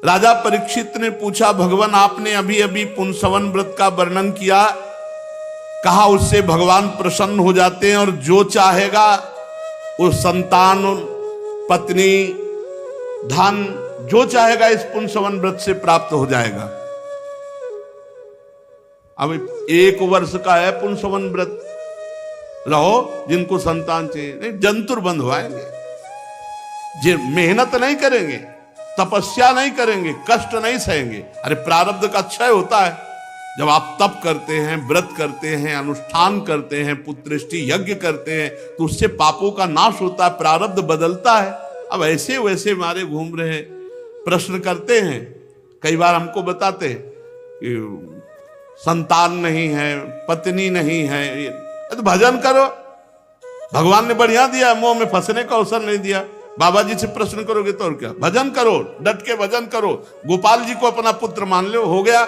राजा परीक्षित ने पूछा, भगवान आपने अभी अभी पुंसवन व्रत का वर्णन किया, कहा उससे भगवान प्रसन्न हो जाते हैं और जो चाहेगा वो संतान, पत्नी, धन, जो चाहेगा इस पुंसवन व्रत से प्राप्त हो जाएगा। अब 1 वर्ष का है पुंसवन व्रत, रहो, जिनको संतान चाहिए नहीं, जंतुर बंद होएंगे, जे मेहनत नहीं करेंगे, तपस्या नहीं करेंगे, कष्ट नहीं सहेंगे। अरे प्रारब्ध का क्षय होता है जब आप तप करते हैं, व्रत करते हैं, अनुष्ठान करते हैं, पुत्रेष्टि यज्ञ करते हैं, तो उससे पापों का नाश होता है, प्रारब्ध बदलता है। अब ऐसे वैसे मारे घूम रहे, प्रश्न करते हैं, कई बार हमको बताते कि संतान नहीं है, पत्नी नहीं है, तो भजन करो, भगवान ने बढ़िया दिया, मुंह में फंसने का अवसर नहीं दिया। बाबा जी से प्रश्न करोगे तो और क्या, भजन करो, डट के भजन करो, गोपाल जी को अपना पुत्र मान लो, हो गया।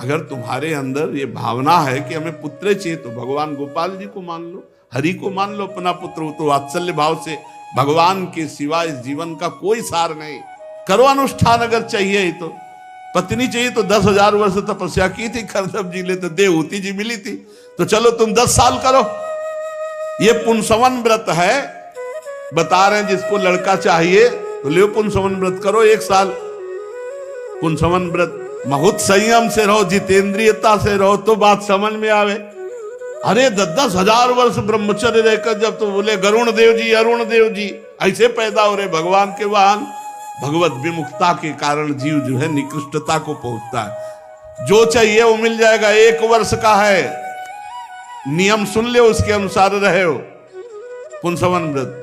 अगर तुम्हारे अंदर ये भावना है कि हमें पुत्र चाहिए तो भगवान गोपाल जी को मान लो, हरि को मान लो अपना पुत्र, तो वात्सल्य भाव से, भगवान के सिवा इस जीवन का कोई सार नहीं। करो अनुष्ठान, अगर चाहिए तो पत्नी चाहिए तो 10,000 वर्ष तपस्या की थी खरदब जी ले, तो देवहूति जी मिली थी, तो चलो तुम 10 साल करो। ये पुंसवन व्रत है, बता रहे हैं जिसको लड़का चाहिए तो ले पुंसवन व्रत करो 1 साल। पुंसवन व्रत बहुत संयम से रहो, जितेंद्रियता से रहो तो बात समझ में आवे। अरे 10,000 वर्ष ब्रह्मचर्य रहकर जब तो बोले गरुण देव जी, अरुण देव जी ऐसे पैदा हो रहे भगवान के वाहन, भगवत विमुखता के कारण जीव जो है निकृष्टता को पहुंचता है। जो चाहिए वो मिल जाएगा। 1 वर्ष का है, नियम सुन ले, उसके अनुसार रहे हो। पुंसवन व्रत,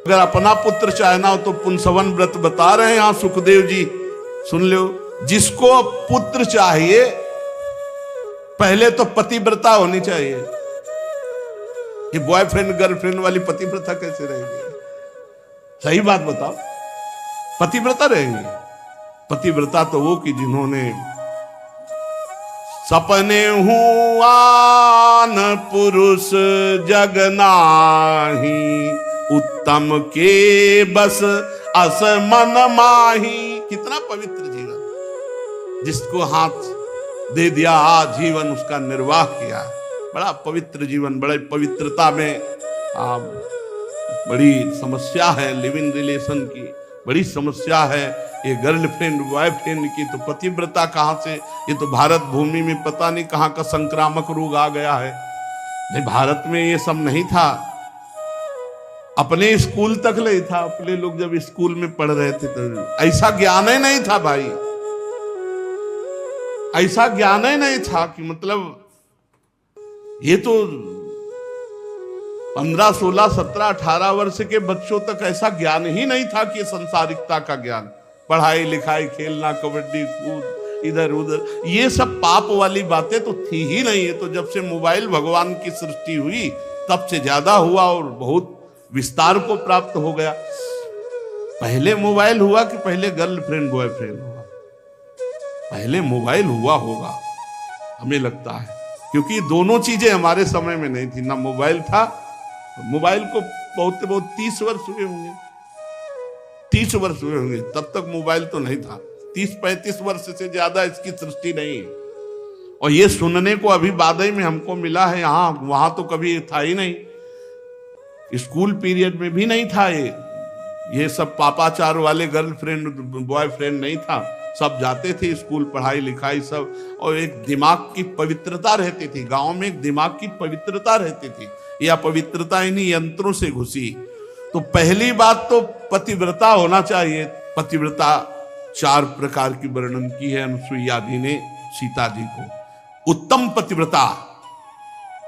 अगर अपना पुत्र चाहना हो तो पुंसवन व्रत बता रहे हैं यहां सुखदेव जी, सुन लो। जिसको पुत्र चाहिए पहले तो पतिव्रता होनी चाहिए। ये बॉयफ्रेंड गर्लफ्रेंड वाली पतिव्रता कैसे रहेगी? सही बात बताओ, पतिव्रता रहेंगे? पतिव्रता तो वो कि जिन्होंने सपने हुआन पुरुष जग नाही, उत्तम के बस अस मन माही। कितना पवित्र जीवन, जिसको हाथ दे दिया जीवन उसका निर्वाह किया, बड़ा पवित्र जीवन। बड़े पवित्रता में बड़ी समस्या है, लिव इन रिलेशन की बड़ी समस्या है। ये गर्लफ्रेंड बॉयफ्रेंड की तो पतिव्रता कहां से? ये तो भारत भूमि में पता नहीं कहां का संक्रामक रोग आ गया है। नहीं, भारत में ये सब नहीं था, अपने स्कूल तक नहीं था। अपने लोग जब स्कूल में पढ़ रहे थे तो ऐसा ज्ञान ही नहीं था भाई, ऐसा ज्ञान ही नहीं था कि मतलब ये तो 15, 16, 17, 18 वर्ष के बच्चों तक ऐसा ज्ञान ही नहीं था कि संसारिकता का ज्ञान, पढ़ाई लिखाई, खेलना, कबड्डी, कूद, इधर उधर, ये सब पाप वाली बातें तो थी ही नहीं। है तो जब से मोबाइल भगवान की सृष्टि हुई तब से ज्यादा हुआ और बहुत विस्तार को प्राप्त हो गया। पहले मोबाइल हुआ कि पहले गर्लफ्रेंड बॉयफ्रेंड हुआ? पहले मोबाइल हुआ होगा, हमें लगता है, क्योंकि दोनों चीजें हमारे समय में नहीं थी। ना मोबाइल था, मोबाइल को बहुत 30 वर्ष हुए होंगे, 30 वर्ष हुए होंगे, तब तक मोबाइल तो नहीं था। 30-35 वर्ष से ज्यादा इसकी सृष्टि नहीं है। और ये सुनने को अभी बादई में हमको मिला है, यहाँ वहां तो कभी था ही नहीं। स्कूल पीरियड में भी नहीं था ये सब पापाचार वाले गर्लफ्रेंड बॉयफ्रेंड नहीं था। सब जाते थे स्कूल, पढ़ाई लिखाई सब, और एक दिमाग की पवित्रता रहती थी। गांव में एक दिमाग की पवित्रता रहती थी। यह पवित्रता इन्हीं यंत्रों से घुसी। तो पहली बात तो पतिव्रता होना चाहिए। पतिव्रता 4 प्रकार की वर्णन की है अनुसुईया जी ने सीता जी को। उत्तम पतिव्रता,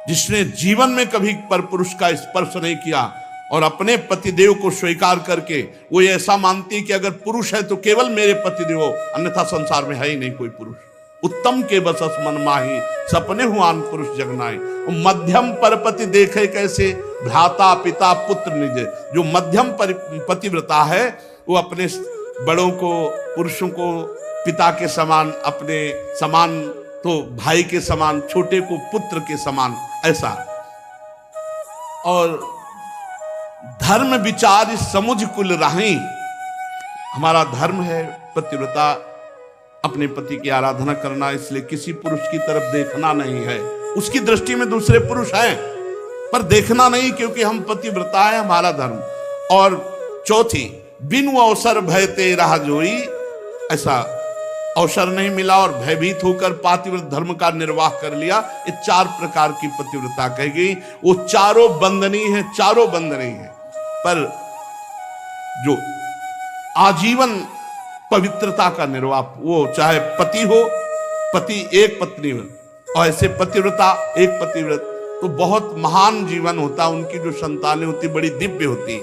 जिसने जीवन में कभी परपुरुष का स्पर्श नहीं किया और अपने पतिदेव को स्वीकार करके वो ऐसा मानती कि अगर पुरुष है तो केवल मेरे पतिदेव, अन्यथा संसार में है ही नहीं कोई पुरुष। उत्तम के बसस मन माही, सपने हुआन पुरुष जगनाई। मध्यम परपति देखे कैसे, भ्राता पिता पुत्र निज। जो मध्यम पतिव्रता है वो अपने बड़ों को, पुरुषों को पिता के समान, अपने समान तो भाई के समान, छोटे को पुत्र के समान, ऐसा। और धर्म विचार समुझ कुल राही, हमारा धर्म है पतिव्रता, अपने पति की आराधना करना, इसलिए किसी पुरुष की तरफ देखना नहीं है। उसकी दृष्टि में दूसरे पुरुष हैं पर देखना नहीं, क्योंकि हम पतिव्रता है, हमारा धर्म। और चौथी, बिनु अवसर भय ते राह जोई, ऐसा अवसर नहीं मिला और भयभीत होकर पातिव्रत धर्म का निर्वाह कर लिया। ये 4 प्रकार की पतिव्रता कही गई। वो चारों बंदनीय है, चारों बंदनीय है, पर जो आजीवन पवित्रता का निर्वाह, वो चाहे पति हो, पति एक पत्नी हो, और ऐसे पतिव्रता एक पतिव्रत, तो बहुत महान जीवन होता। उनकी जो संतानें होती बड़ी दिव्य होती।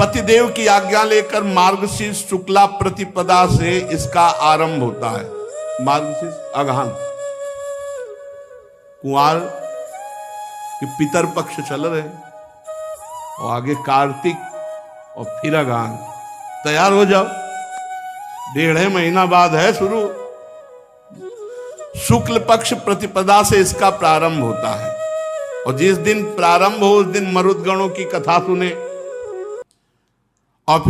पतिदेव की आज्ञा लेकर मार्गशीर्ष शुक्ला प्रतिपदा से इसका आरंभ होता है। मार्गशीर्ष अगहन, कुंवार के पितर पक्ष चल रहे, और आगे कार्तिक और फिर अगहन। तैयार हो जाओ, 1.5 महीना बाद है शुरू। शुक्ल पक्ष प्रतिपदा से इसका प्रारंभ होता है, और जिस दिन प्रारंभ हो उस दिन मरुदगणों की कथा सुने, और फिर